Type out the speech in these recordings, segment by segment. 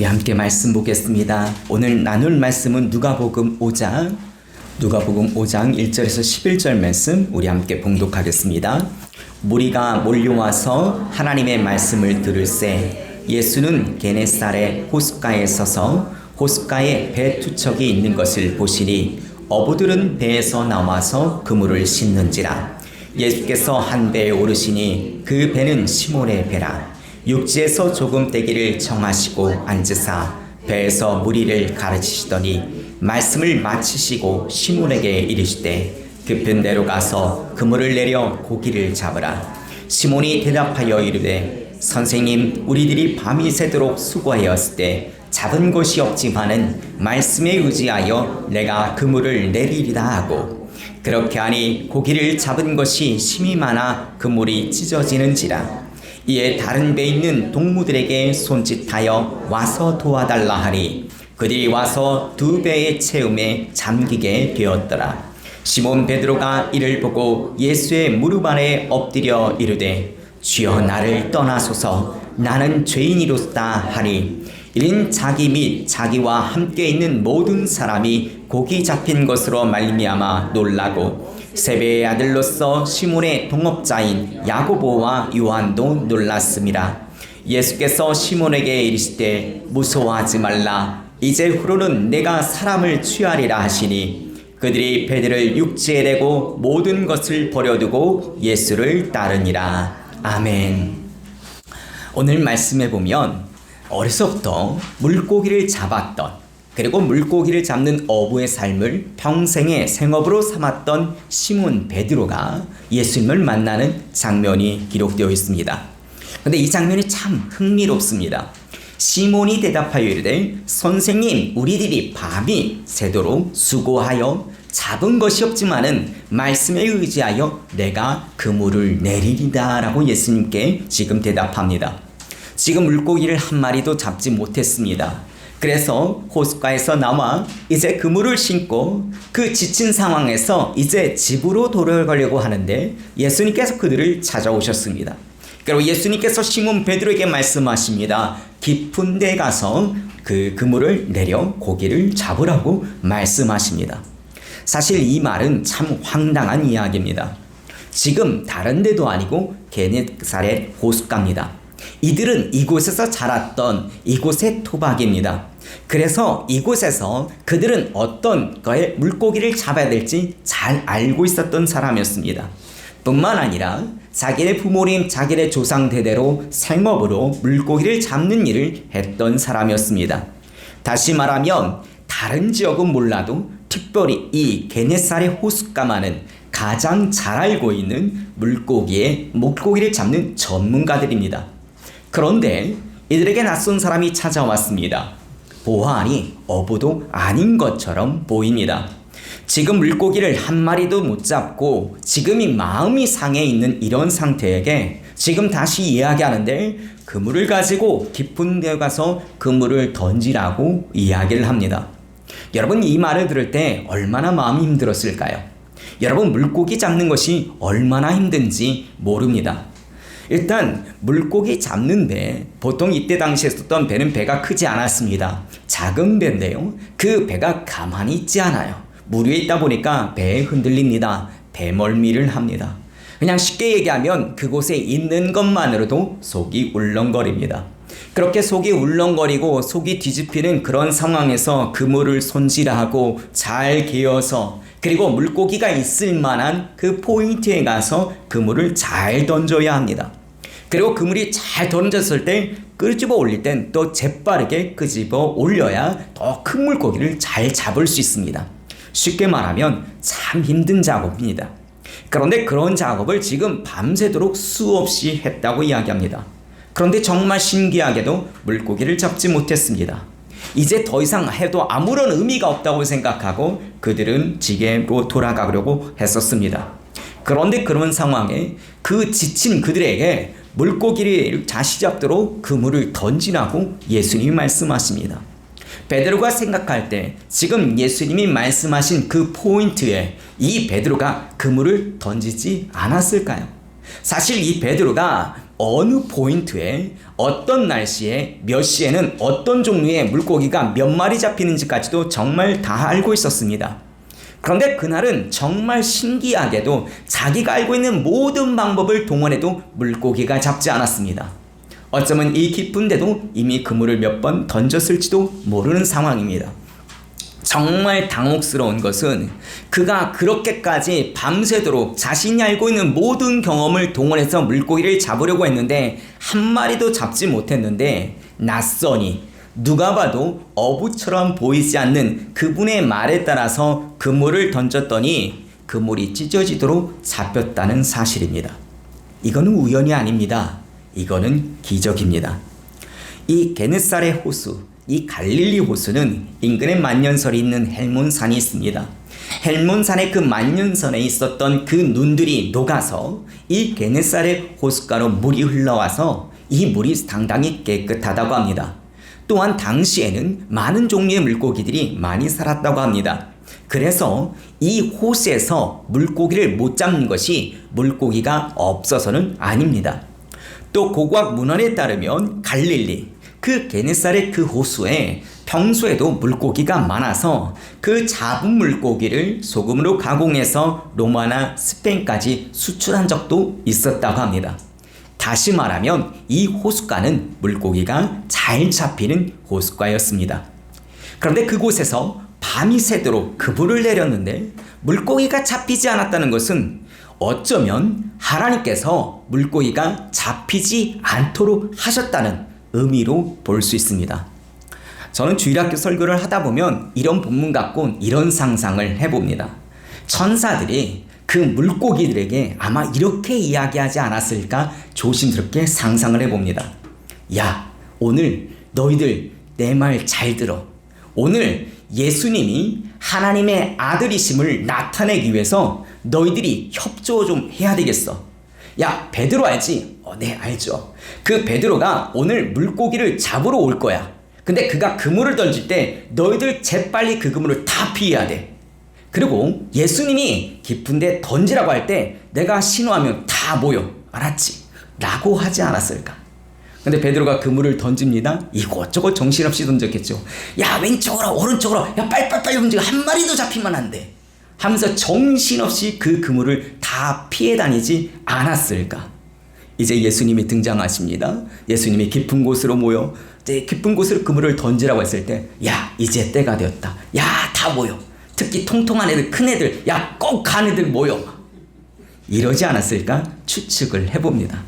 우리 함께 말씀 보겠습니다. 오늘 나눌 말씀은 누가복음 5장 1절에서 11절 말씀 우리 함께 봉독하겠습니다. 무리가 몰려와서 하나님의 말씀을 들을새 예수는 게네사렛 호숫가에 서서 호숫가에 배 두 척이 있는 것을 보시니 어부들은 배에서 나와서 그물을 싣는지라. 예수께서 한 배에 오르시니 그 배는 시몬의 배라. 육지에서 조금 떼기를 정하시고 앉으사 배에서 무리를 가르치시더니 말씀을 마치시고 시몬에게 이르시되 급한 데로 가서 그물을 내려 고기를 잡으라. 시몬이 대답하여 이르되 선생님, 우리들이 밤이 새도록 수고하였을 때 잡은 것이 없지만은 말씀에 의지하여 내가 그물을 내리리다 하고, 그렇게 하니 고기를 잡은 것이 심히 많아 그물이 찢어지는지라. 이에 다른 배에 있는 동무들에게 손짓하여 와서 도와달라 하니 그들이 와서 두 배의 채움에 잠기게 되었더라. 시몬 베드로가 이를 보고 예수의 무릎 아래 엎드려 이르되 주여, 나를 떠나소서, 나는 죄인이로다 하니, 이는 자기 및 자기와 함께 있는 모든 사람이 고기 잡힌 것으로 말미암아 놀라고 세베의 아들로서 시몬의 동업자인 야고보와 요한도 놀랐습니다. 예수께서 시몬에게 이르시되 무서워하지 말라, 이제 후로는 내가 사람을 취하리라 하시니 그들이 배들을 육지에 내고 모든 것을 버려두고 예수를 따르니라. 아멘. 오늘 말씀에 보면 어려서부터 물고기를 잡았던, 그리고 물고기를 잡는 어부의 삶을 평생의 생업으로 삼았던 시몬 베드로가 예수님을 만나는 장면이 기록되어 있습니다. 그런데 이 장면이 참 흥미롭습니다. 시몬이 대답하여 이르되 선생님, 우리들이 밤이 새도록 수고하여 잡은 것이 없지만은 말씀에 의지하여 내가 그물을 내리리다 라고 예수님께 지금 대답합니다. 지금 물고기를 한 마리도 잡지 못했습니다. 그래서 호숫가에서 나와 이제 그물을 신고 그 지친 상황에서 이제 집으로 돌아가려고 하는데 예수님께서 그들을 찾아오셨습니다. 그리고 예수님께서 시몬 베드로에게 말씀하십니다. 깊은 데 가서 그 그물을 내려 고기를 잡으라고 말씀하십니다. 사실 이 말은 참 황당한 이야기입니다. 지금 다른 데도 아니고 게네사렛 호숫가입니다. 이들은 이곳에서 자랐던 이곳의 토박입니다. 그래서 이곳에서 그들은 어떤 거에 물고기를 잡아야 될지 잘 알고 있었던 사람이었습니다. 뿐만 아니라 자기네 부모님, 자기네 조상 대대로 생업으로 물고기를 잡는 일을 했던 사람이었습니다. 다시 말하면 다른 지역은 몰라도 특별히 이 게네사렛 호숫가만은 가장 잘 알고 있는 물고기를 잡는 전문가들입니다. 그런데 이들에게 낯선 사람이 찾아왔습니다. 보아하니 어부도 아닌 것처럼 보입니다. 지금 물고기를 한 마리도 못 잡고 지금이 마음이 상해 있는 이런 상태에게 지금 다시 이야기하는데 그물을 가지고 깊은 데 가서 그물을 던지라고 이야기를 합니다. 여러분, 이 말을 들을 때 얼마나 마음이 힘들었을까요? 여러분, 물고기 잡는 것이 얼마나 힘든지 모릅니다. 일단 물고기 잡는 배, 보통 이때 당시에 썼던 배는 배가 크지 않았습니다. 작은 배인데요, 그 배가 가만히 있지 않아요. 물 위에 있다 보니까 배에 흔들립니다. 배멀미를 합니다. 그냥 쉽게 얘기하면 그곳에 있는 것만으로도 속이 울렁거립니다. 그렇게 속이 울렁거리고 속이 뒤집히는 그런 상황에서 그물을 손질하고 잘 개어서, 그리고 물고기가 있을 만한 그 포인트에 가서 그물을 잘 던져야 합니다. 그리고 그물이 잘 던졌을 때 끄집어 올릴 땐 또 재빠르게 끄집어 올려야 더 큰 물고기를 잘 잡을 수 있습니다. 쉽게 말하면 참 힘든 작업입니다. 그런데 그런 작업을 지금 밤새도록 수없이 했다고 이야기합니다. 그런데 정말 신기하게도 물고기를 잡지 못했습니다. 이제 더 이상 해도 아무런 의미가 없다고 생각하고 그들은 지게로 돌아가려고 했었습니다. 그런데 그런 상황에 그 지친 그들에게 물고기를 다시 잡도록 그물을 던지라고 예수님이 말씀하십니다. 베드로가 생각할 때 지금 예수님이 말씀하신 그 포인트에 이 베드로가 그물을 던지지 않았을까요? 사실 이 베드로가 어느 포인트에 어떤 날씨에 몇 시에는 어떤 종류의 물고기가 몇 마리 잡히는지까지도 정말 다 알고 있었습니다. 그런데 그날은 정말 신기하게도 자기가 알고 있는 모든 방법을 동원해도 물고기가 잡지 않았습니다. 어쩌면 이 깊은 데도 이미 그물을 몇 번 던졌을지도 모르는 상황입니다. 정말 당혹스러운 것은 그가 그렇게까지 밤새도록 자신이 알고 있는 모든 경험을 동원해서 물고기를 잡으려고 했는데 한 마리도 잡지 못했는데 낯선이 누가 봐도 어부처럼 보이지 않는 그분의 말에 따라서 그물을 던졌더니 그물이 찢어지도록 잡혔다는 사실입니다. 이거는 우연이 아닙니다. 이거는 기적입니다. 이 게네사렛 호수, 이 갈릴리 호수는 인근에 만년설이 있는 헬몬산이 있습니다. 헬몬산의 그 만년선에 있었던 그 눈들이 녹아서 이 게네사렛 호숫가로 물이 흘러와서 이 물이 상당히 깨끗하다고 합니다. 또한 당시에는 많은 종류의 물고기들이 많이 살았다고 합니다. 그래서 이 호수에서 물고기를 못 잡는 것이 물고기가 없어서는 아닙니다. 또 고고학 문헌에 따르면 갈릴리, 그 게네사렛 그 호수에 평소에도 물고기가 많아서 그 잡은 물고기를 소금으로 가공해서 로마나 스페인까지 수출한 적도 있었다고 합니다. 다시 말하면 이 호숫가는 물고기가 잘 잡히는 호숫가였습니다. 그런데 그곳에서 밤이 새도록 그물을 내렸는데 물고기가 잡히지 않았다는 것은 어쩌면 하나님께서 물고기가 잡히지 않도록 하셨다는 의미로 볼 수 있습니다. 저는 주일학교 설교를 하다 보면 이런 본문 갖고 이런 상상을 해봅니다. 천사들이 그 물고기들에게 아마 이렇게 이야기하지 않았을까 조심스럽게 상상을 해봅니다. 야, 오늘 너희들 내 말 잘 들어. 오늘 예수님이 하나님의 아들이심을 나타내기 위해서 너희들이 협조 좀 해야 되겠어. 야, 베드로 알지? 네, 알죠. 그 베드로가 오늘 물고기를 잡으러 올 거야. 근데 그가 그물을 던질 때 너희들 재빨리 그 그물을 다 피해야 돼. 그리고 예수님이 깊은데 던지라고 할 때 내가 신호하면 다 모여. 알았지? 라고 하지 않았을까? 근데 베드로가 그물을 던집니다. 이것저것 정신없이 던졌겠죠. 야, 왼쪽으로 오른쪽으로, 야, 빨리빨리 움직여. 한 마리도 잡히면 안 돼 하면서 정신없이 그 그물을 다 피해 다니지 않았을까? 이제 예수님이 등장하십니다. 예수님이 깊은 곳으로 모여 깊은 곳으로 그물을 던지라고 했을 때, 야, 이제 때가 되었다. 야, 다 모여. 특히 통통한 애들, 큰 애들, 야, 꼭 간 애들 모여. 이러지 않았을까? 추측을 해봅니다.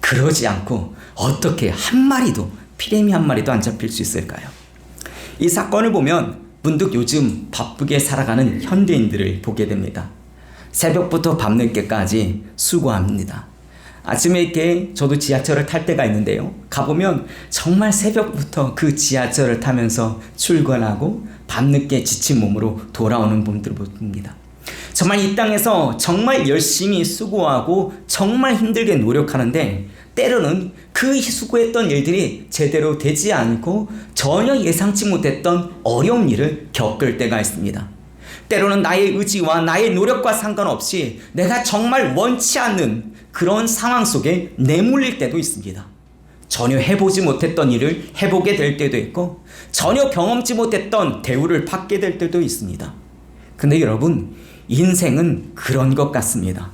그러지 않고 어떻게 한 마리도, 피레미 한 마리도 안 잡힐 수 있을까요? 이 사건을 보면 문득 요즘 바쁘게 살아가는 현대인들을 보게 됩니다. 새벽부터 밤늦게까지 수고합니다. 아침에 이렇게 저도 지하철을 탈 때가 있는데요. 가보면 정말 새벽부터 그 지하철을 타면서 출근하고 밤늦게 지친 몸으로 돌아오는 분들을 봅니다. 정말 이 땅에서 정말 열심히 수고하고 정말 힘들게 노력하는데 때로는 그 수고했던 일들이 제대로 되지 않고 전혀 예상치 못했던 어려운 일을 겪을 때가 있습니다. 때로는 나의 의지와 나의 노력과 상관없이 내가 정말 원치 않는 그런 상황 속에 내몰릴 때도 있습니다. 전혀 해보지 못했던 일을 해보게 될 때도 있고 전혀 경험치 못했던 대우를 받게 될 때도 있습니다. 근데 여러분, 인생은 그런 것 같습니다.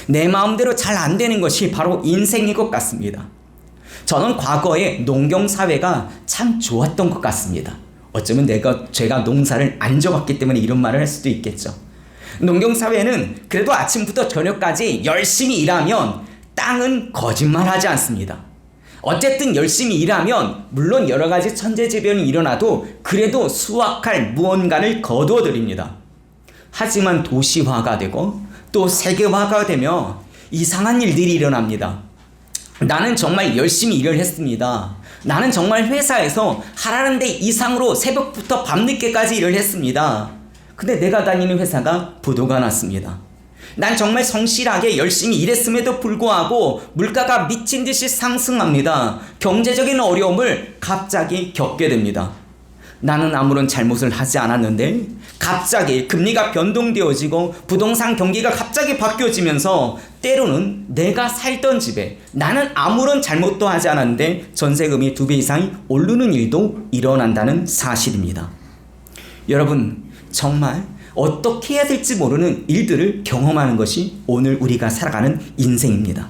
내 마음대로 잘 안 되는 것이 바로 인생인 것 같습니다. 저는 과거에 농경사회가 참 좋았던 것 같습니다. 어쩌면 제가 농사를 안 져봤기 때문에 이런 말을 할 수도 있겠죠. 농경사회는 그래도 아침부터 저녁까지 열심히 일하면 땅은 거짓말하지 않습니다. 어쨌든 열심히 일하면 물론 여러 가지 천재지변이 일어나도 그래도 수확할 무언가를 거두어 드립니다. 하지만 도시화가 되고 또 세계화가 되며 이상한 일들이 일어납니다. 나는 정말 열심히 일을 했습니다. 나는 정말 회사에서 하라는 데 이상으로 새벽부터 밤늦게까지 일을 했습니다. 근데 내가 다니는 회사가 부도가 났습니다. 난 정말 성실하게 열심히 일했음에도 불구하고 물가가 미친 듯이 상승합니다. 경제적인 어려움을 갑자기 겪게 됩니다. 나는 아무런 잘못을 하지 않았는데 갑자기 금리가 변동되어지고 부동산 경기가 갑자기 바뀌어지면서 때로는 내가 살던 집에 나는 아무런 잘못도 하지 않았는데 전세금이 2배 이상이 오르는 일도 일어난다는 사실입니다. 여러분, 정말 어떻게 해야 될지 모르는 일들을 경험하는 것이 오늘 우리가 살아가는 인생입니다.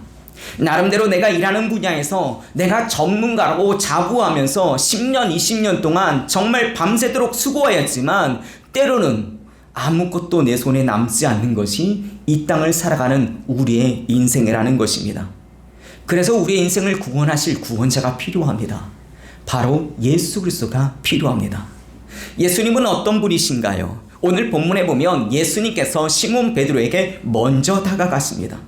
나름대로 내가 일하는 분야에서 내가 전문가라고 자부하면서 10년, 20년 동안 정말 밤새도록 수고하였지만 때로는 아무것도 내 손에 남지 않는 것이 이 땅을 살아가는 우리의 인생이라는 것입니다. 그래서 우리의 인생을 구원하실 구원자가 필요합니다. 바로 예수 그리스도가 필요합니다. 예수님은 어떤 분이신가요? 오늘 본문에 보면 예수님께서 시몬 베드로에게 먼저 다가갔습니다.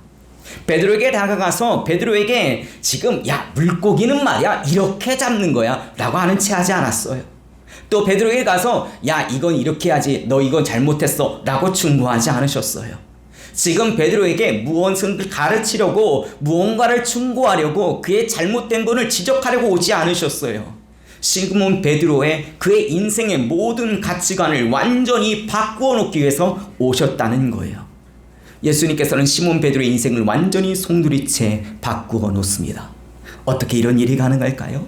베드로에게 다가가서 베드로에게 지금 야, 물고기는 말이야 이렇게 잡는 거야 라고 하는 채 하지 않았어요. 또 베드로에게 가서 야, 이건 이렇게 해야지, 너 이건 잘못했어 라고 충고하지 않으셨어요. 지금 베드로에게 무엇을 가르치려고, 무언가를 충고하려고, 그의 잘못된 분을 지적하려고 오지 않으셨어요. 시몬 베드로의 그의 인생의 모든 가치관을 완전히 바꾸어 놓기 위해서 오셨다는 거예요. 예수님께서는 시몬 베드로의 인생을 완전히 송두리째 바꾸어 놓습니다. 어떻게 이런 일이 가능할까요?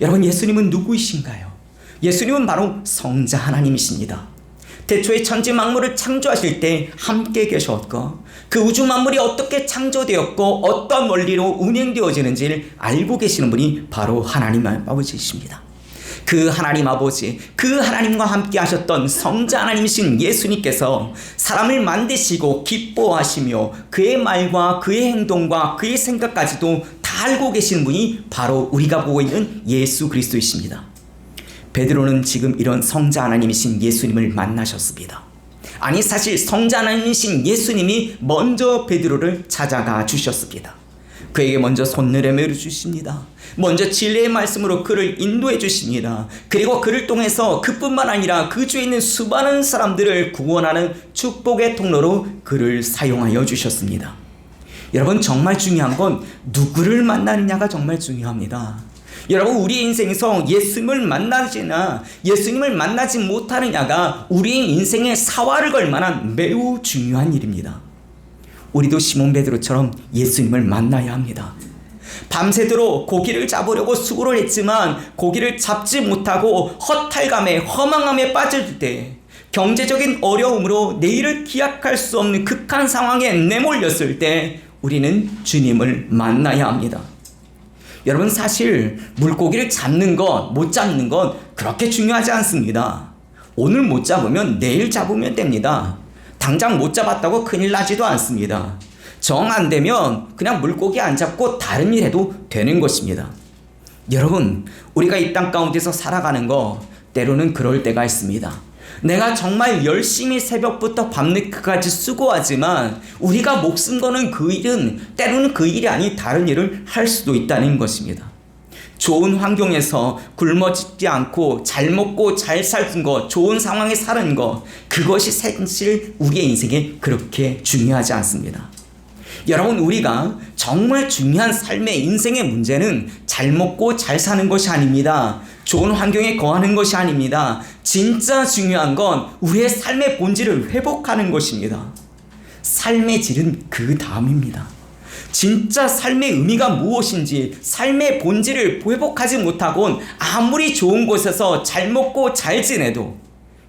여러분, 예수님은 누구이신가요? 예수님은 바로 성자 하나님이십니다. 태초에 천지 만물을 창조하실 때 함께 계셨고 그 우주 만물이 어떻게 창조되었고 어떤 원리로 운행되어지는지를 알고 계시는 분이 바로 하나님 아버지이십니다. 그 하나님 아버지, 그 하나님과 함께 하셨던 성자 하나님이신 예수님께서 사람을 만드시고 기뻐하시며 그의 말과 그의 행동과 그의 생각까지도 다 알고 계시는 분이 바로 우리가 보고 있는 예수 그리스도이십니다. 베드로는 지금 이런 성자 하나님이신 예수님을 만나셨습니다. 아니, 사실 성자 하나님이신 예수님이 먼저 베드로를 찾아가 주셨습니다. 그에게 먼저 손을 내밀어 주십니다. 먼저 진리의 말씀으로 그를 인도해 주십니다. 그리고 그를 통해서 그뿐만 아니라 그 주에 있는 수많은 사람들을 구원하는 축복의 통로로 그를 사용하여 주셨습니다. 여러분, 정말 중요한 건 누구를 만나느냐가 정말 중요합니다. 여러분, 우리의 인생에서 예수님을 만나지나 예수님을 만나지 못하느냐가 우리의 인생에 사활을 걸 만한 매우 중요한 일입니다. 우리도 시몬 베드로처럼 예수님을 만나야 합니다. 밤새도록 고기를 잡으려고 수고를 했지만 고기를 잡지 못하고 허탈감에 허망함에 빠질 때, 경제적인 어려움으로 내일을 기약할 수 없는 극한 상황에 내몰렸을 때 우리는 주님을 만나야 합니다. 여러분, 사실 물고기를 잡는 것, 못 잡는 것 그렇게 중요하지 않습니다. 오늘 못 잡으면 내일 잡으면 됩니다. 당장 못 잡았다고 큰일 나지도 않습니다. 정 안 되면 그냥 물고기 안 잡고 다른 일 해도 되는 것입니다. 여러분, 우리가 이 땅 가운데서 살아가는 거 때로는 그럴 때가 있습니다. 내가 정말 열심히 새벽부터 밤늦게까지 수고하지만 우리가 목숨 거는 그 일은 때로는 그 일이 아닌 다른 일을 할 수도 있다는 것입니다. 좋은 환경에서 굶어 죽지 않고 잘 먹고 잘 사는 것, 좋은 상황에 사는 것, 그것이 사실 우리의 인생에 그렇게 중요하지 않습니다. 여러분, 우리가 정말 중요한 삶의 인생의 문제는 잘 먹고 잘 사는 것이 아닙니다. 좋은 환경에 거하는 것이 아닙니다. 진짜 중요한 건 우리의 삶의 본질을 회복하는 것입니다. 삶의 질은 그 다음입니다. 진짜 삶의 의미가 무엇인지, 삶의 본질을 회복하지 못하곤 아무리 좋은 곳에서 잘 먹고 잘 지내도,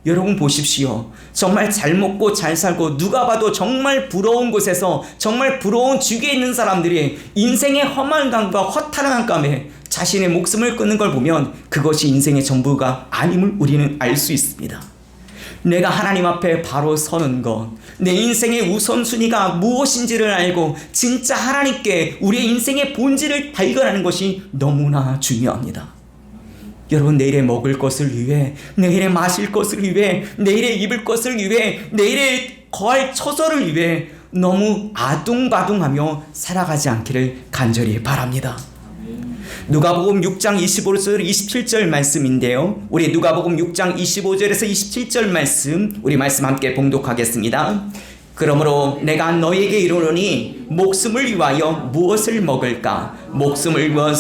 여러분 보십시오. 정말 잘 먹고 잘 살고 누가 봐도 정말 부러운 곳에서 정말 부러운 주위에 있는 사람들이 인생의 허망감과 허탈함감에 자신의 목숨을 끊는 걸 보면 그것이 인생의 전부가 아님을 우리는 알 수 있습니다. 내가 하나님 앞에 바로 서는 것, 내 인생의 우선순위가 무엇인지를 알고 진짜 하나님께 우리의 인생의 본질을 발견하는 것이 너무나 중요합니다. 여러분, 내일에 먹을 것을 위해, 내일에 마실 것을 위해, 내일에 입을 것을 위해, 내일에 거할 처소를 위해 너무 아둥바둥하며 살아가지 않기를 간절히 바랍니다. 누가복음 6장 25절 27절 말씀인데요. 우리 누가복음 6장 25절에서 27절 말씀, 우리 말씀 함께 봉독하겠습니다. 그러므로 내가 너에게 이르노니 목숨을 위하여 무엇을 먹을까? 목숨을 위하여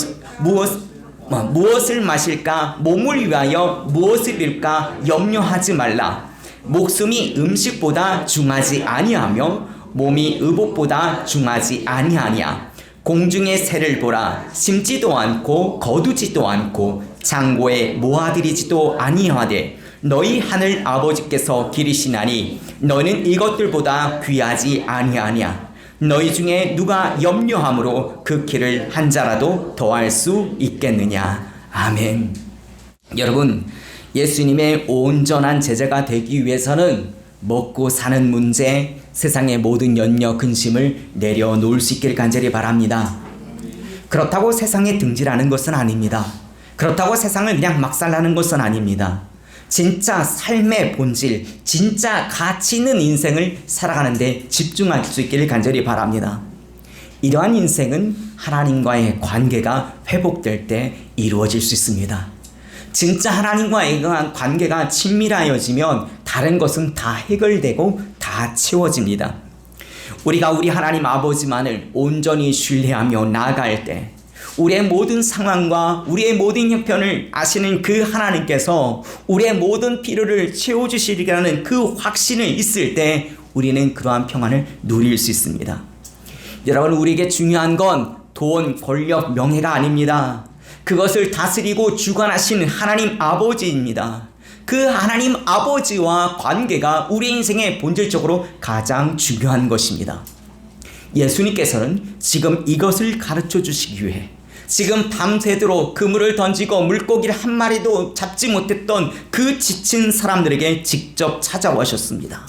무엇을 마실까, 몸을 위하여 무엇을 입을까 염려하지 말라. 목숨이 음식보다 중하지 아니하며 몸이 의복보다 중하지 아니하냐. 공중의 새를 보라. 심지도 않고 거두지도 않고 창고에 모아들이지도 아니하되 너희 하늘 아버지께서 기르시나니 너희는 이것들보다 귀하지 아니하냐. 너희 중에 누가 염려함으로 그 키를 한 자라도 더할 수 있겠느냐. 아멘. 여러분, 예수님의 온전한 제자가 되기 위해서는 먹고 사는 문제, 세상의 모든 염려, 근심을 내려놓을 수 있기를 간절히 바랍니다. 그렇다고 세상에 등지라는 것은 아닙니다. 그렇다고 세상을 그냥 막 살라는 것은 아닙니다. 진짜 삶의 본질, 진짜 가치 있는 인생을 살아가는 데 집중할 수 있기를 간절히 바랍니다. 이러한 인생은 하나님과의 관계가 회복될 때 이루어질 수 있습니다. 진짜 하나님과의 관계가 친밀하여지면 다른 것은 다 해결되고 다 채워집니다. 우리가 우리 하나님 아버지만을 온전히 신뢰하며 나아갈 때 우리의 모든 상황과 우리의 모든 형편을 아시는 그 하나님께서 우리의 모든 필요를 채워주시리라는 그 확신을 있을 때 우리는 그러한 평안을 누릴 수 있습니다. 여러분, 우리에게 중요한 건 돈, 권력, 명예가 아닙니다. 그것을 다스리고 주관하신 하나님 아버지입니다. 그 하나님 아버지와 관계가 우리 인생의 본질적으로 가장 중요한 것입니다. 예수님께서는 지금 이것을 가르쳐 주시기 위해 지금 밤새도록 그물을 던지고 물고기를 한 마리도 잡지 못했던 그 지친 사람들에게 직접 찾아오셨습니다.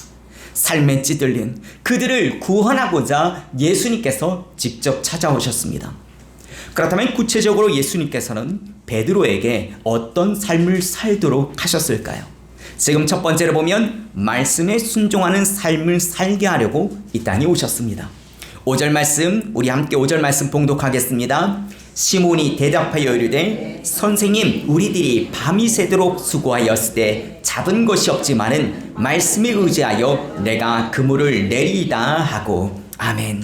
삶에 찌들린 그들을 구원하고자 예수님께서 직접 찾아오셨습니다. 그렇다면 구체적으로 예수님께서는 베드로에게 어떤 삶을 살도록 하셨을까요? 지금 첫 번째로 보면 말씀에 순종하는 삶을 살게 하려고 이 땅에 오셨습니다. 5절 말씀, 우리 함께 5절 말씀 봉독하겠습니다. 시몬이 대답하여 이르되 선생님, 우리들이 밤이 새도록 수고하였을 때 잡은 것이 없지만은 말씀에 의지하여 내가 그물을 내리이다 하고. 아멘.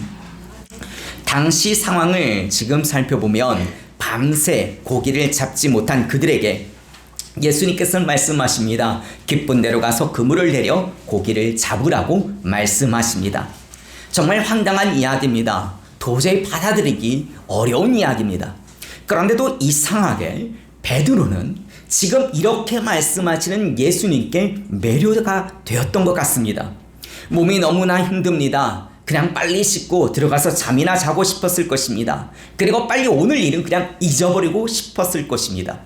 당시 상황을 지금 살펴보면 밤새 고기를 잡지 못한 그들에게 예수님께서는 말씀하십니다. 깊은 데로 가서 그물을 내려 고기를 잡으라고 말씀하십니다. 정말 황당한 이야기입니다. 도저히 받아들이기 어려운 이야기입니다. 그런데도 이상하게 베드로는 지금 이렇게 말씀하시는 예수님께 매료가 되었던 것 같습니다. 몸이 너무나 힘듭니다. 그냥 빨리 씻고 들어가서 잠이나 자고 싶었을 것입니다. 그리고 빨리 오늘 일은 그냥 잊어버리고 싶었을 것입니다.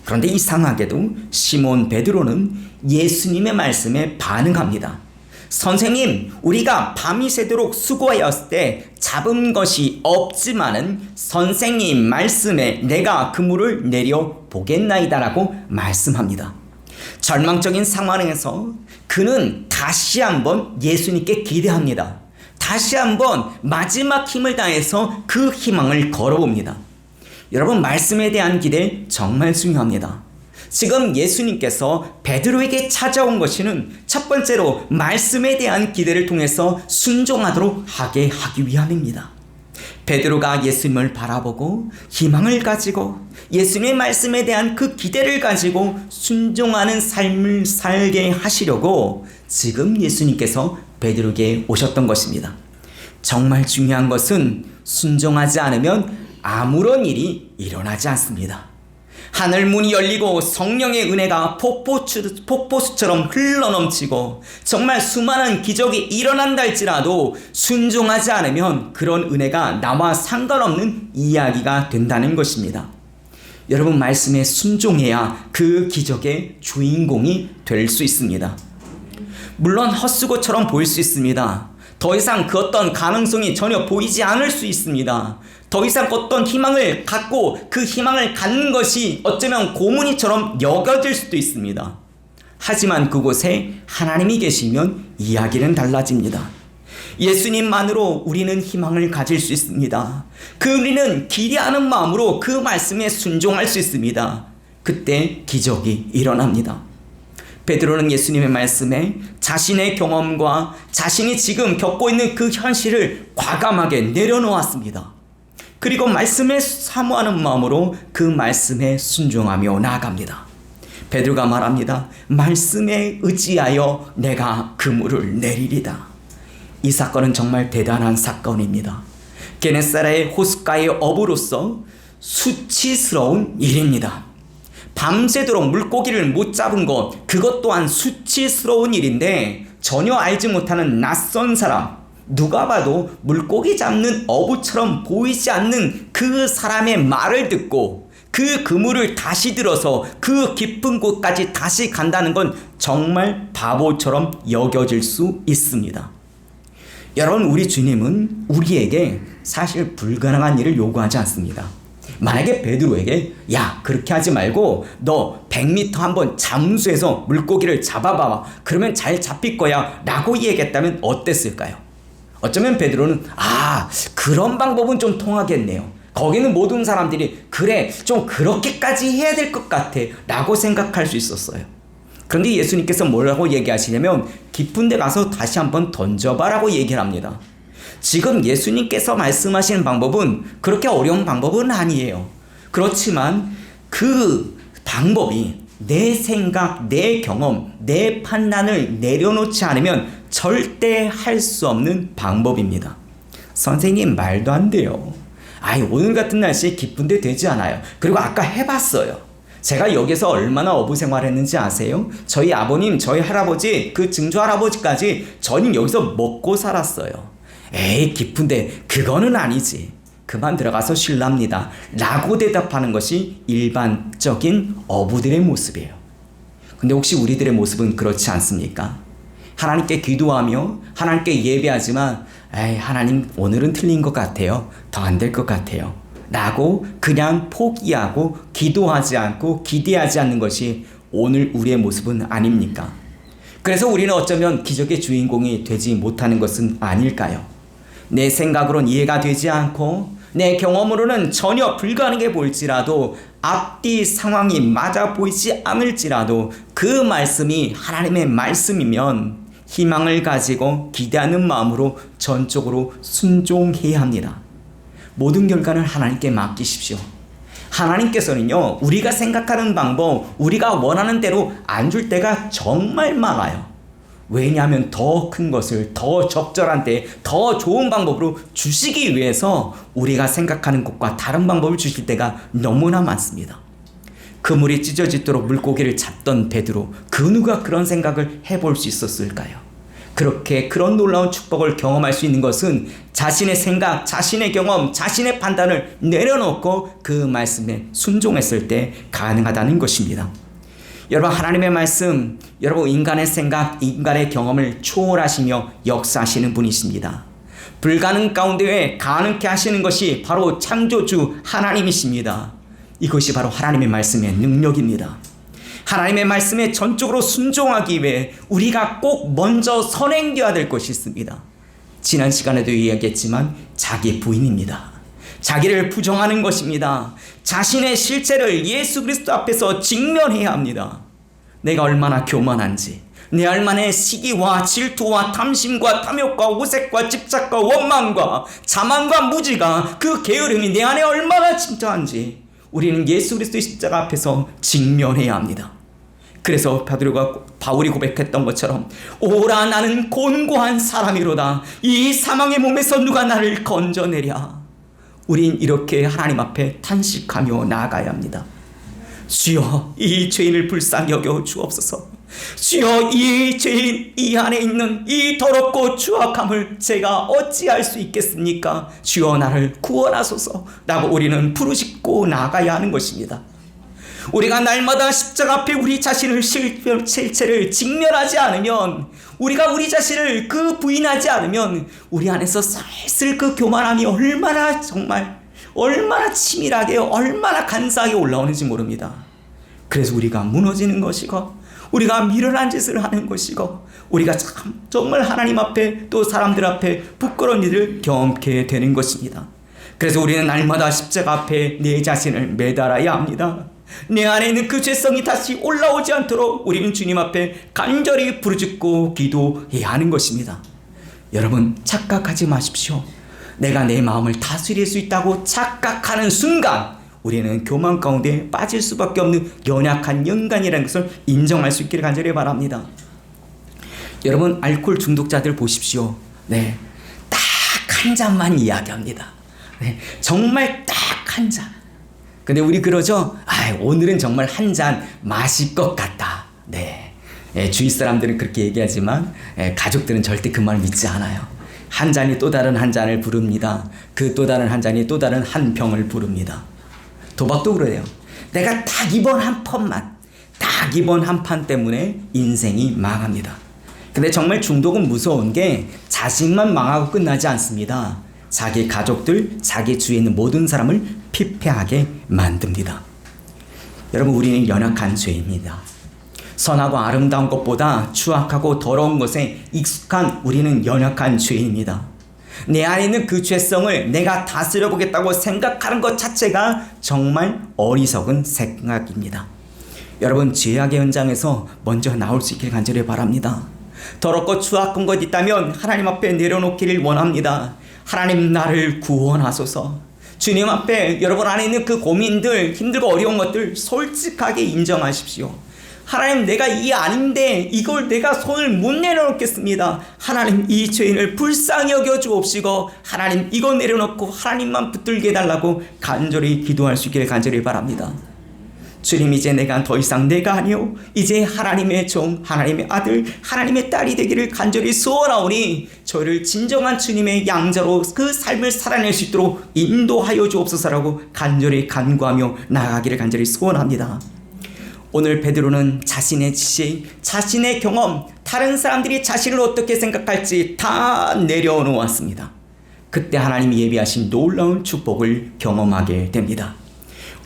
그런데 이상하게도 시몬 베드로는 예수님의 말씀에 반응합니다. 선생님, 우리가 밤이 새도록 수고하였을 때 잡은 것이 없지만은 선생님 말씀에 내가 그물을 내려 보겠나이다라고 말씀합니다. 절망적인 상황에서 그는 다시 한번 예수님께 기대합니다. 다시 한번 마지막 힘을 다해서 그 희망을 걸어봅니다. 여러분, 말씀에 대한 기대 정말 중요합니다. 지금 예수님께서 베드로에게 찾아온 것은 첫 번째로 말씀에 대한 기대를 통해서 순종하도록 하게 하기 위함입니다. 베드로가 예수님을 바라보고 희망을 가지고 예수님의 말씀에 대한 그 기대를 가지고 순종하는 삶을 살게 하시려고 지금 예수님께서 베드로에게 오셨던 것입니다. 정말 중요한 것은 순종하지 않으면 아무런 일이 일어나지 않습니다. 하늘 문이 열리고 성령의 은혜가 폭포수처럼 흘러넘치고 정말 수많은 기적이 일어난다 할지라도 순종하지 않으면 그런 은혜가 나와 상관없는 이야기가 된다는 것입니다. 여러분, 말씀에 순종해야 그 기적의 주인공이 될 수 있습니다. 물론 헛수고처럼 보일 수 있습니다. 더 이상 그 어떤 가능성이 전혀 보이지 않을 수 있습니다. 더 이상 어떤 희망을 갖고 그 희망을 갖는 것이 어쩌면 고문이처럼 여겨질 수도 있습니다. 하지만 그곳에 하나님이 계시면 이야기는 달라집니다. 예수님만으로 우리는 희망을 가질 수 있습니다. 우리는 기대하는 마음으로 그 말씀에 순종할 수 있습니다. 그때 기적이 일어납니다. 베드로는 예수님의 말씀에 자신의 경험과 자신이 지금 겪고 있는 그 현실을 과감하게 내려놓았습니다. 그리고 말씀에 사모하는 마음으로 그 말씀에 순종하며 나아갑니다. 베드로가 말합니다. 말씀에 의지하여 내가 그물을 내리리다. 이 사건은 정말 대단한 사건입니다. 게네사렛의 호숫가의 어부로서 수치스러운 일입니다. 밤새도록 물고기를 못 잡은 것, 그것 또한 수치스러운 일인데 전혀 알지 못하는 낯선 사람, 누가 봐도 물고기 잡는 어부처럼 보이지 않는 그 사람의 말을 듣고 그 그물을 다시 들어서 그 깊은 곳까지 다시 간다는 건 정말 바보처럼 여겨질 수 있습니다. 여러분, 우리 주님은 우리에게 사실 불가능한 일을 요구하지 않습니다. 만약에 베드로에게 야, 그렇게 하지 말고 너 100m 한번 잠수해서 물고기를 잡아봐, 그러면 잘 잡힐 거야 라고 얘기했다면 어땠을까요? 어쩌면 베드로는 그런 방법은 좀 통하겠네요. 거기는 모든 사람들이 그래, 좀 그렇게까지 해야 될 것 같아 라고 생각할 수 있었어요. 그런데 예수님께서 뭐라고 얘기하시냐면 깊은 데 가서 다시 한번 던져봐 라고 얘기를 합니다. 지금 예수님께서 말씀하시는 방법은 그렇게 어려운 방법은 아니에요. 그렇지만 그 방법이 내 생각, 내 경험, 내 판단을 내려놓지 않으면 절대 할 수 없는 방법입니다. 선생님, 말도 안 돼요. 오늘 같은 날씨에 깊은 데 되지 않아요. 그리고 아까 해봤어요. 제가 여기서 얼마나 어부 생활했는지 아세요? 저희 아버님, 저희 할아버지, 그 증조 할아버지까지 저는 여기서 먹고 살았어요. 에이, 깊은데 그거는 아니지. 그만 들어가서 쉴랍니다 라고 대답하는 것이 일반적인 어부들의 모습이에요. 근데 혹시 우리들의 모습은 그렇지 않습니까? 하나님께 기도하며 하나님께 예배하지만 하나님, 오늘은 틀린 것 같아요. 더 안 될 것 같아요 라고 그냥 포기하고 기도하지 않고 기대하지 않는 것이 오늘 우리의 모습은 아닙니까? 그래서 우리는 어쩌면 기적의 주인공이 되지 못하는 것은 아닐까요? 내 생각으로는 이해가 되지 않고 내 경험으로는 전혀 불가능해 보일지라도 앞뒤 상황이 맞아 보이지 않을지라도 그 말씀이 하나님의 말씀이면 희망을 가지고 기대하는 마음으로 전적으로 순종해야 합니다. 모든 결과는 하나님께 맡기십시오. 하나님께서는요, 우리가 생각하는 방법, 우리가 원하는 대로 안 줄 때가 정말 많아요. 왜냐하면 더 큰 것을 더 적절한 때 더 좋은 방법으로 주시기 위해서 우리가 생각하는 것과 다른 방법을 주실 때가 너무나 많습니다. 그물이 찢어지도록 물고기를 잡던 베드로, 그 누가 그런 생각을 해볼 수 있었을까요? 그렇게 그런 놀라운 축복을 경험할 수 있는 것은 자신의 생각, 자신의 경험, 자신의 판단을 내려놓고 그 말씀에 순종했을 때 가능하다는 것입니다. 여러분, 하나님의 말씀, 여러분, 인간의 생각, 인간의 경험을 초월하시며 역사하시는 분이십니다. 불가능 가운데 가능케 하시는 것이 바로 창조주 하나님이십니다. 이것이 바로 하나님의 말씀의 능력입니다. 하나님의 말씀에 전적으로 순종하기 위해 우리가 꼭 먼저 선행되어야 될 것이 있습니다. 지난 시간에도 이야기했지만 자기 부인입니다. 자기를 부정하는 것입니다. 자신의 실체를 예수 그리스도 앞에서 직면해야 합니다. 내가 얼마나 교만한지, 내 얼마나 시기와 질투와 탐심과 탐욕과 오색과 집착과 원망과 자만과 무지가 그 게으름이 내 안에 얼마나 침투한지 우리는 예수 그리스도의 십자가 앞에서 직면해야 합니다. 그래서 바울이 고백했던 것처럼 오라, 나는 곤고한 사람이로다. 이 사망의 몸에서 누가 나를 건져내랴. 우린 이렇게 하나님 앞에 탄식하며 나아가야 합니다. 주여, 이 죄인을 불쌍히 여겨 주옵소서. 주여, 이 죄인, 이 안에 있는 이 더럽고 추악함을 제가 어찌할 수 있겠습니까? 주여, 나를 구원하소서 라고 우리는 부르짖고 나아가야 하는 것입니다. 우리가 날마다 십자가 앞에 우리 자신을 실체를 직면하지 않으면, 우리가 우리 자신을 부인하지 않으면 우리 안에서 슬슬 그 교만함이 얼마나 치밀하게, 얼마나 간사하게 올라오는지 모릅니다. 그래서 우리가 무너지는 것이고, 우리가 미련한 짓을 하는 것이고, 우리가 정말 하나님 앞에 또 사람들 앞에 부끄러운 일을 경험하게 되는 것입니다. 그래서 우리는 날마다 십자가 앞에 내 자신을 매달아야 합니다. 내 안에 있는 그 죄성이 다시 올라오지 않도록 우리는 주님 앞에 간절히 부르짖고 기도해야 하는 것입니다. 여러분, 착각하지 마십시오. 내가 내 마음을 다스릴 수 있다고 착각하는 순간 우리는 교만 가운데 빠질 수밖에 없는 연약한 인간이라는 것을 인정할 수 있기를 간절히 바랍니다. 여러분, 알코올 중독자들 보십시오. 네, 딱 한 잔만 이야기합니다. 네, 정말 딱 한 잔. 근데 우리 그러죠? 오늘은 정말 한 잔 마실 것 같다. 네, 주위 사람들은 그렇게 얘기하지만 가족들은 절대 그 말 믿지 않아요. 한 잔이 또 다른 한 잔을 부릅니다. 그 또 다른 한 잔이 또 다른 한 병을 부릅니다. 도박도 그래요. 내가 딱 이번 한 판만, 딱 이번 한 판 때문에 인생이 망합니다. 근데 정말 중독은 무서운 게 자신만 망하고 끝나지 않습니다. 자기 가족들, 자기 주위에 있는 모든 사람을 피폐하게 만듭니다. 여러분, 우리는 연약한 죄입니다. 선하고 아름다운 것보다 추악하고 더러운 것에 익숙한 우리는 연약한 죄입니다. 내 안에 있는 그 죄성을 내가 다스려 보겠다고 생각하는 것 자체가 정말 어리석은 생각입니다. 여러분, 죄악의 현장에서 먼저 나올 수 있길 간절히 바랍니다. 더럽고 추악한 것 있다면 하나님 앞에 내려놓기를 원합니다. 하나님, 나를 구원하소서. 주님 앞에 여러분 안에 있는 그 고민들, 힘들고 어려운 것들 솔직하게 인정하십시오. 하나님, 내가 이 아닌데 이걸 내가 손을 못 내려놓겠습니다. 하나님, 이 죄인을 불쌍히 여겨 주옵시고 하나님, 이거 내려놓고 하나님만 붙들게 해달라고 간절히 기도할 수 있기를 간절히 바랍니다. 주님, 이제 내가 더 이상 내가 아니요 이제 하나님의 종, 하나님의 아들, 하나님의 딸이 되기를 간절히 소원하오니 저를 진정한 주님의 양자로 그 삶을 살아낼 수 있도록 인도하여 주옵소서라고 간절히 간구하며 나아가기를 간절히 소원합니다. 오늘 베드로는 자신의 지식, 자신의 경험, 다른 사람들이 자신을 어떻게 생각할지 다 내려놓았습니다. 그때 하나님이 예비하신 놀라운 축복을 경험하게 됩니다.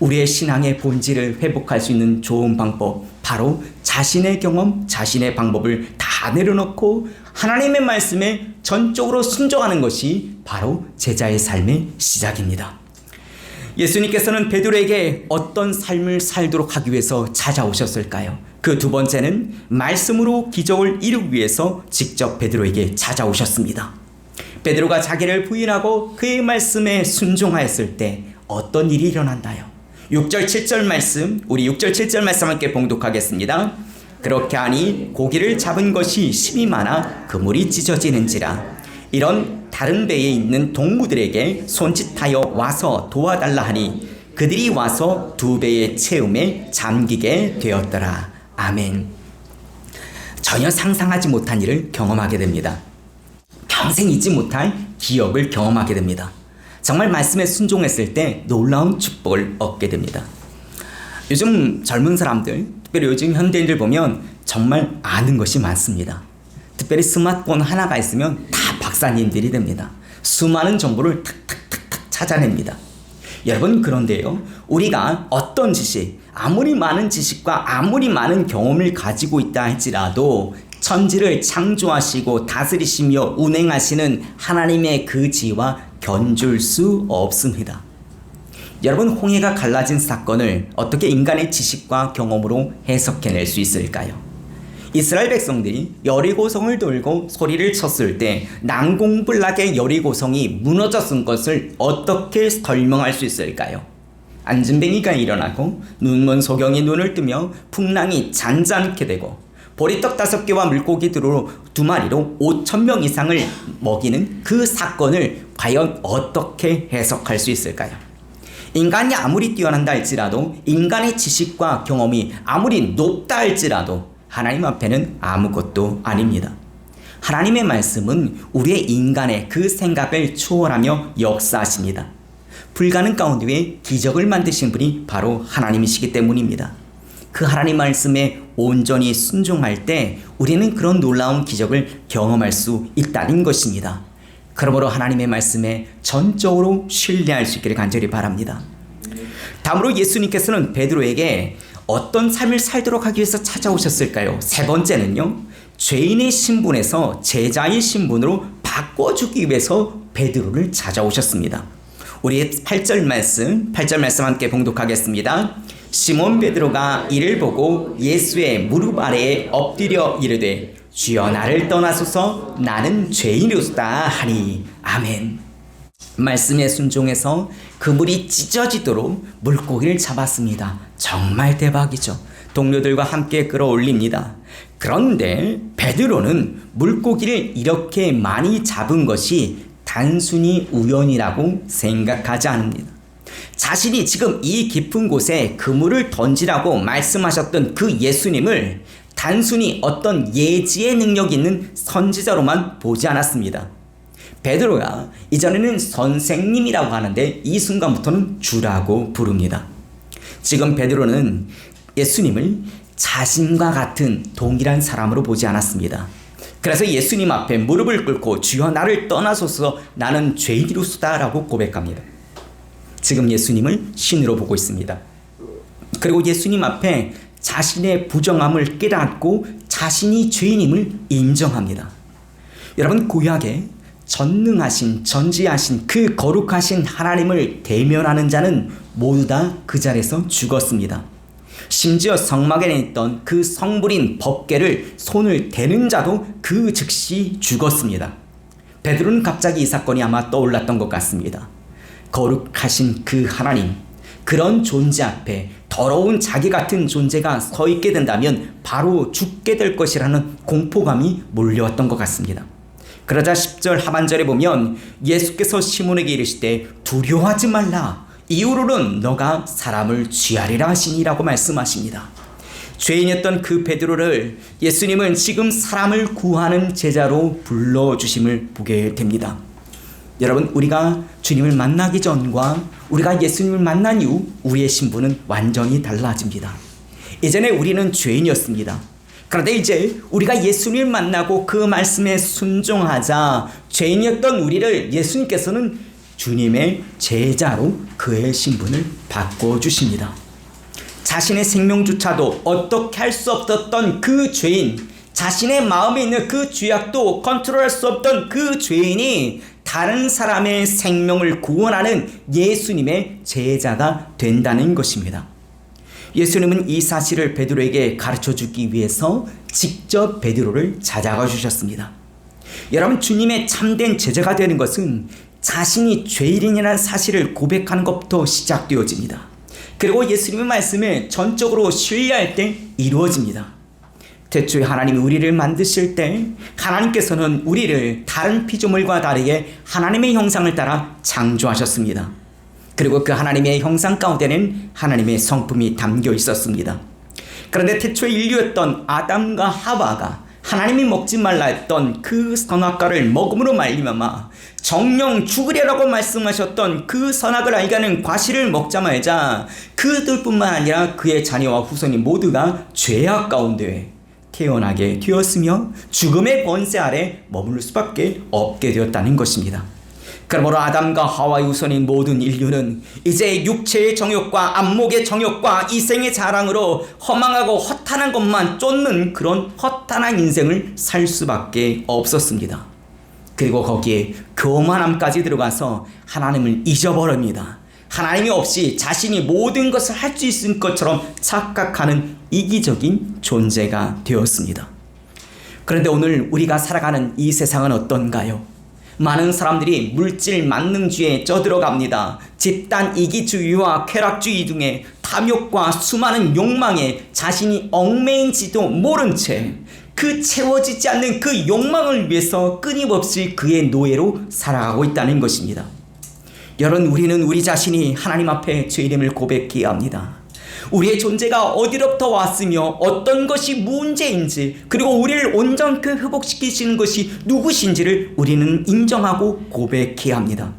우리의 신앙의 본질을 회복할 수 있는 좋은 방법, 바로 자신의 경험, 자신의 방법을 다 내려놓고 하나님의 말씀에 전적으로 순종하는 것이 바로 제자의 삶의 시작입니다. 예수님께서는 베드로에게 어떤 삶을 살도록 하기 위해서 찾아오셨을까요? 그 두 번째는 말씀으로 기적을 이루기 위해서 직접 베드로에게 찾아오셨습니다. 베드로가 자기를 부인하고 그의 말씀에 순종하였을 때 어떤 일이 일어난다요? 6절 7절 말씀, 우리 6절 7절 말씀 함께 봉독하겠습니다. 그렇게 하니 고기를 잡은 것이 심이 많아 그물이 찢어지는지라. 이런 다른 배에 있는 동무들에게 손짓하여 와서 도와달라 하니 그들이 와서 두 배의 채움에 잠기게 되었더라. 아멘. 전혀 상상하지 못한 일을 경험하게 됩니다. 평생 잊지 못할 기억을 경험하게 됩니다. 정말 말씀에 순종했을 때 놀라운 축복을 얻게 됩니다. 요즘 젊은 사람들, 특별히 요즘 현대인들 보면 정말 아는 것이 많습니다. 특별히 스마트폰 하나가 있으면 다 박사님들이 됩니다. 수많은 정보를 탁탁탁탁 찾아냅니다. 여러분, 그런데요, 우리가 어떤 지식, 아무리 많은 지식과 아무리 많은 경험을 가지고 있다 할지라도 천지를 창조하시고 다스리시며 운행하시는 하나님의 그 지와 견줄 수 없습니다. 여러분, 홍해가 갈라진 사건을 어떻게 인간의 지식과 경험으로 해석해낼 수 있을까요? 이스라엘 백성들이 여리고성을 돌고 소리를 쳤을 때 난공불락의 여리고성이 무너졌은 것을 어떻게 설명할 수 있을까요? 안진뱅이가 일어나고 눈먼 소경이 눈을 뜨며 풍랑이 잔잔케 되고 보리떡 5개와 물고기 2마리로 5,000명 이상을 먹이는 그 사건을 과연 어떻게 해석할 수 있을까요? 인간이 아무리 뛰어난다 할지라도, 인간의 지식과 경험이 아무리 높다 할지라도 하나님 앞에는 아무것도 아닙니다. 하나님의 말씀은 우리의 인간의 그 생각을 초월하며 역사하십니다. 불가능 가운데 기적을 만드신 분이 바로 하나님이시기 때문입니다. 그 하나님 말씀에 온전히 순종할 때 우리는 그런 놀라운 기적을 경험할 수 있다는 것입니다. 그러므로 하나님의 말씀에 전적으로 신뢰할 수 있기를 간절히 바랍니다. 다음으로 예수님께서는 베드로에게 어떤 삶을 살도록 하기 위해서 찾아오셨을까요? 세 번째는요, 죄인의 신분에서 제자의 신분으로 바꿔주기 위해서 베드로를 찾아오셨습니다. 우리 8절 말씀 함께 봉독하겠습니다. 시몬 베드로가 이를 보고 예수의 무릎 아래에 엎드려 이르되 주여 나를 떠나소서 나는 죄인이로소이다 하니. 아멘. 말씀에 순종해서 그물이 찢어지도록 물고기를 잡았습니다. 정말 대박이죠. 동료들과 함께 끌어올립니다. 그런데 베드로는 물고기를 이렇게 많이 잡은 것이 단순히 우연이라고 생각하지 않습니다. 자신이 지금 이 깊은 곳에 그물을 던지라고 말씀하셨던 그 예수님을 단순히 어떤 예지의 능력 있는 선지자로만 보지 않았습니다. 베드로가 이전에는 선생님이라고 하는데 이 순간부터는 주라고 부릅니다. 지금 베드로는 예수님을 자신과 같은 동일한 사람으로 보지 않았습니다. 그래서 예수님 앞에 무릎을 꿇고 주여 나를 떠나소서 나는 죄인이로소다 라고 고백합니다. 지금 예수님을 신으로 보고 있습니다. 그리고 예수님 앞에 자신의 부정함을 깨닫고 자신이 죄인임을 인정합니다. 여러분, 구약에 전능하신 전지하신 그 거룩하신 하나님을 대면하는 자는 모두 다 그 자리에서 죽었습니다. 심지어 성막에 있던 그 성불인 법궤를 손을 대는 자도 그 즉시 죽었습니다. 베드로는 갑자기 이 사건이 아마 떠올랐던 것 같습니다. 거룩하신 그 하나님, 그런 존재 앞에 더러운 자기 같은 존재가 서 있게 된다면 바로 죽게 될 것이라는 공포감이 몰려왔던 것 같습니다. 그러자 10절 하반절에 보면 예수께서 시몬에게 이르시되 두려워하지 말라, 이후로는 너가 사람을 취하리라 하시니라고 말씀하십니다. 죄인이었던 그 베드로를 예수님은 지금 사람을 구하는 제자로 불러주심을 보게 됩니다. 여러분, 우리가 주님을 만나기 전과 우리가 예수님을 만난 이후 우리의 신분은 완전히 달라집니다. 예전에 우리는 죄인이었습니다. 그런데 이제 우리가 예수님을 만나고 그 말씀에 순종하자 죄인이었던 우리를 예수님께서는 주님의 제자로 그의 신분을 바꿔주십니다. 자신의 생명조차도 어떻게 할 수 없었던 그 죄인, 자신의 마음에 있는 그 죄악도 컨트롤할 수 없던 그 죄인이 다른 사람의 생명을 구원하는 예수님의 제자가 된다는 것입니다. 예수님은 이 사실을 베드로에게 가르쳐주기 위해서 직접 베드로를 찾아가 주셨습니다. 여러분, 주님의 참된 제자가 되는 것은 자신이 죄인이라는 사실을 고백하는 것부터 시작되어집니다. 그리고 예수님의 말씀을 전적으로 신뢰할 때 이루어집니다. 태초에 하나님이 우리를 만드실 때 하나님께서는 우리를 다른 피조물과 다르게 하나님의 형상을 따라 창조하셨습니다. 그리고 그 하나님의 형상 가운데는 하나님의 성품이 담겨 있었습니다. 그런데 태초에 인류였던 아담과 하와가 하나님이 먹지 말라 했던 그 선악과를 먹음으로 말미암아 정령 죽으리라고 말씀하셨던 그 선악을 알게 하는 과실을 먹자마자 그들뿐만 아니라 그의 자녀와 후손이 모두가 죄악 가운데 태어나게 되었으며 죽음의 권세 아래 머무를 수밖에 없게 되었다는 것입니다. 그러므로 아담과 하와의 후손인 모든 인류는 이제 육체의 정욕과 안목의 정욕과 이생의 자랑으로 허망하고 허탄한 것만 쫓는 그런 허탄한 인생을 살 수밖에 없었습니다. 그리고 거기에 교만함까지 들어가서 하나님을 잊어버립니다. 하나님이 없이 자신이 모든 것을 할 수 있을 것처럼 착각하는 이기적인 존재가 되었습니다. 그런데 오늘 우리가 살아가는 이 세상은 어떤가요? 많은 사람들이 물질 만능주의에 쩌들어갑니다. 집단 이기주의와 쾌락주의 등의 탐욕과 수많은 욕망에 자신이 얽매인지도 모른 채 그 채워지지 않는 그 욕망을 위해서 끊임없이 그의 노예로 살아가고 있다는 것입니다. 여러분, 우리는 우리 자신이 하나님 앞에 죄인임을 고백해야 합니다. 우리의 존재가 어디로부터 왔으며 어떤 것이 문제인지, 그리고 우리를 온전히 회복시키시는 것이 누구신지를 우리는 인정하고 고백해야 합니다.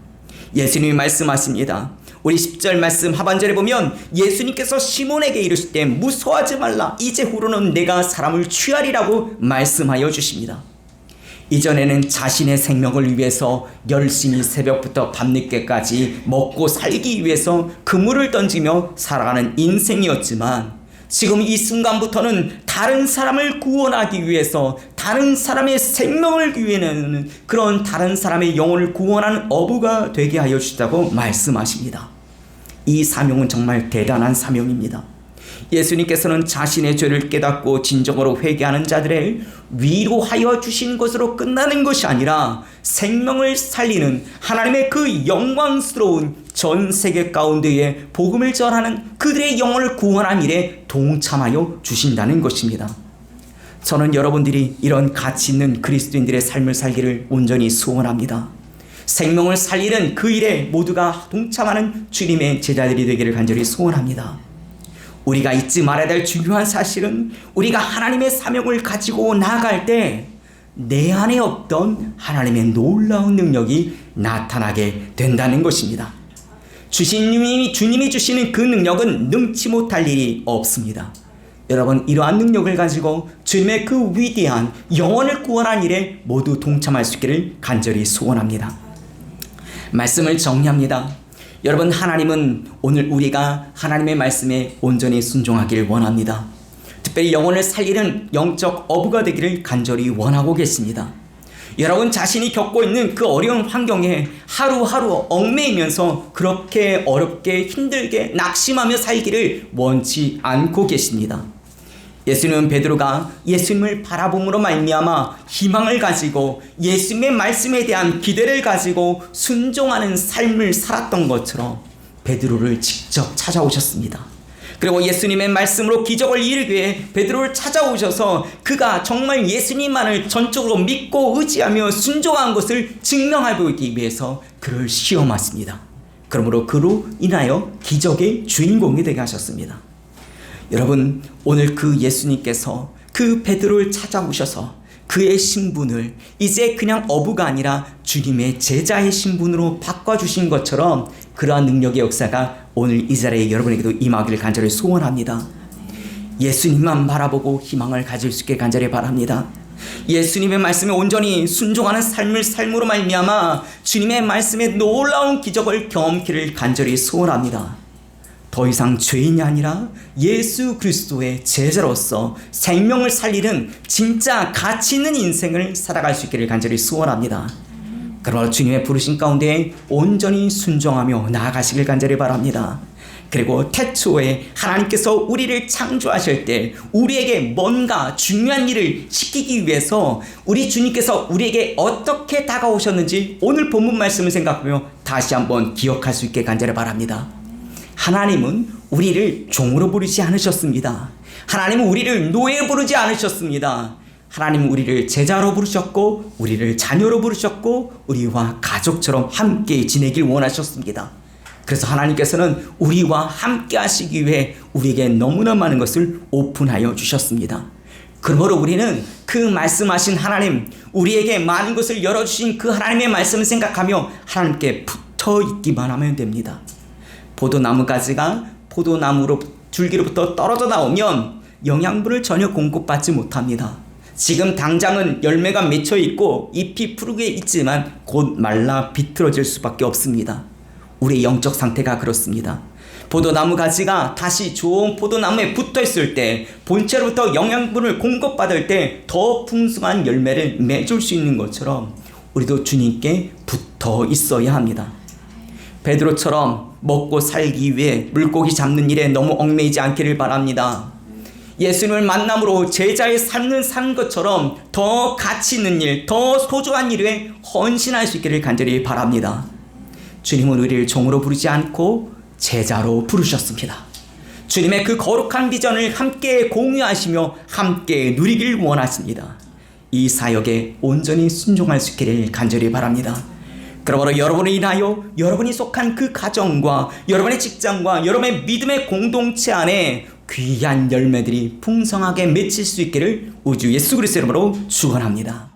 예수님이 말씀하십니다. 우리 10절 말씀 하반절에 보면 예수님께서 시몬에게 이르실 때 무서워하지 말라, 이제 후로는 내가 사람을 취하리라고 말씀하여 주십니다. 이전에는 자신의 생명을 위해서 열심히 새벽부터 밤늦게까지 먹고 살기 위해서 그물을 던지며 살아가는 인생이었지만 지금 이 순간부터는 다른 사람을 구원하기 위해서, 다른 사람의 생명을 위해서는 그런 다른 사람의 영혼을 구원하는 어부가 되게 하여 주시다고 말씀하십니다. 이 사명은 정말 대단한 사명입니다. 예수님께서는 자신의 죄를 깨닫고 진정으로 회개하는 자들을 위로하여 주신 것으로 끝나는 것이 아니라 생명을 살리는 하나님의 그 영광스러운 전 세계 가운데에 복음을 전하는 그들의 영혼을 구원한 일에 동참하여 주신다는 것입니다. 저는 여러분들이 이런 가치 있는 그리스도인들의 삶을 살기를 온전히 소원합니다. 생명을 살리는 그 일에 모두가 동참하는 주님의 제자들이 되기를 간절히 소원합니다. 우리가 잊지 말아야 될 중요한 사실은 우리가 하나님의 사명을 가지고 나아갈 때 내 안에 없던 하나님의 놀라운 능력이 나타나게 된다는 것입니다. 주님이 주시는 그 능력은 능치 못할 일이 없습니다. 여러분, 이러한 능력을 가지고 주님의 그 위대한 영혼을 구원한 일에 모두 동참할 수 있기를 간절히 소원합니다. 말씀을 정리합니다. 여러분, 하나님은 오늘 우리가 하나님의 말씀에 온전히 순종하기를 원합니다. 특별히 영혼을 살리는 영적 어부가 되기를 간절히 원하고 계십니다. 여러분 자신이 겪고 있는 그 어려운 환경에 하루하루 얽매이면서 그렇게 어렵게 힘들게 낙심하며 살기를 원치 않고 계십니다. 예수님은 베드로가 예수님을 바라봄으로 말미암아 희망을 가지고 예수님의 말씀에 대한 기대를 가지고 순종하는 삶을 살았던 것처럼 베드로를 직접 찾아오셨습니다. 그리고 예수님의 말씀으로 기적을 이루기 위해 베드로를 찾아오셔서 그가 정말 예수님만을 전적으로 믿고 의지하며 순종한 것을 증명하기 위해서 그를 시험하십니다. 그러므로 그로 인하여 기적의 주인공이 되게 하셨습니다. 여러분, 오늘 그 예수님께서 그 베드로를 찾아오셔서 그의 신분을 이제 그냥 어부가 아니라 주님의 제자의 신분으로 바꿔주신 것처럼 그러한 능력의 역사가 오늘 이 자리에 여러분에게도 임하기를 간절히 소원합니다. 예수님만 바라보고 희망을 가질 수 있게 간절히 바랍니다. 예수님의 말씀에 온전히 순종하는 삶으로 말미암아 주님의 말씀에 놀라운 기적을 경험하기를 간절히 소원합니다. 더 이상 죄인이 아니라 예수 그리스도의 제자로서 생명을 살리는 진짜 가치 있는 인생을 살아갈 수 있기를 간절히 소원합니다. 그러나 주님의 부르신 가운데 온전히 순종하며 나아가시길 간절히 바랍니다. 그리고 태초에 하나님께서 우리를 창조하실 때 우리에게 뭔가 중요한 일을 시키기 위해서 우리 주님께서 우리에게 어떻게 다가오셨는지 오늘 본문 말씀을 생각하며 다시 한번 기억할 수 있게 간절히 바랍니다. 하나님은 우리를 종으로 부르지 않으셨습니다. 하나님은 우리를 노예로 부르지 않으셨습니다. 하나님은 우리를 제자로 부르셨고 우리를 자녀로 부르셨고 우리와 가족처럼 함께 지내길 원하셨습니다. 그래서 하나님께서는 우리와 함께 하시기 위해 우리에게 너무나 많은 것을 오픈하여 주셨습니다. 그러므로 우리는 그 말씀하신 하나님, 우리에게 많은 것을 열어주신 그 하나님의 말씀을 생각하며 하나님께 붙어 있기만 하면 됩니다. 포도나무 가지가 포도나무로 줄기로부터 떨어져 나오면 영양분을 전혀 공급받지 못합니다. 지금 당장은 열매가 맺혀 있고 잎이 푸르게 있지만 곧 말라 비틀어질 수밖에 없습니다. 우리의 영적 상태가 그렇습니다. 포도나무 가지가 다시 좋은 포도나무에 붙어 있을 때 본체로부터 영양분을 공급받을 때 더 풍성한 열매를 맺을 수 있는 것처럼 우리도 주님께 붙어 있어야 합니다. 베드로처럼 먹고 살기 위해 물고기 잡는 일에 너무 얽매이지 않기를 바랍니다. 예수님을 만남으로 제자의 삶을 산 것처럼 더 가치 있는 일, 더 소중한 일에 헌신할 수 있기를 간절히 바랍니다. 주님은 우리를 종으로 부르지 않고 제자로 부르셨습니다. 주님의 그 거룩한 비전을 함께 공유하시며 함께 누리길 원하십니다. 이 사역에 온전히 순종할 수 있기를 간절히 바랍니다. 그러므로 여러분을 인하여 여러분이 속한 그 가정과 여러분의 직장과 여러분의 믿음의 공동체 안에 귀한 열매들이 풍성하게 맺힐 수 있기를 우주 예수 그리스도 이름으로 축원합니다.